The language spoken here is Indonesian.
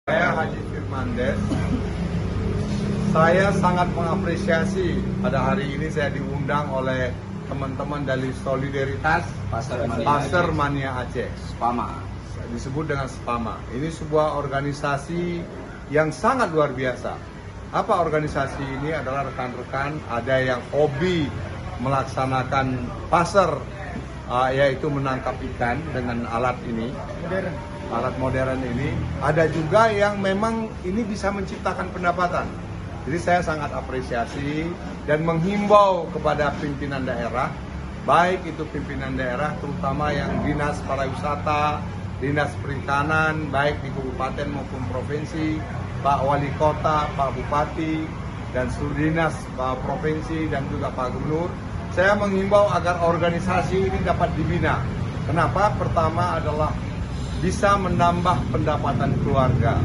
Saya Haji Firmandes. Saya sangat mengapresiasi pada hari ini saya diundang oleh teman-teman dari Solidaritas Pasar Mania Aceh. Spama. Disebut dengan Spama. Ini sebuah organisasi yang sangat luar biasa. Apa organisasi ini? Adalah rekan-rekan ada yang hobi melaksanakan pasar, yaitu menangkap ikan dengan alat ini, alat modern ini. Ada juga yang memang ini bisa menciptakan pendapatan. Jadi saya sangat apresiasi dan menghimbau kepada pimpinan daerah, baik itu pimpinan daerah terutama yang dinas pariwisata, dinas perikanan, baik di kabupaten maupun provinsi, Pak Wali Kota, Pak Bupati, dan seluruh dinas provinsi dan juga Pak Gubernur. Saya menghimbau agar organisasi ini dapat dibina. Kenapa? Pertama adalah bisa menambah pendapatan keluarga.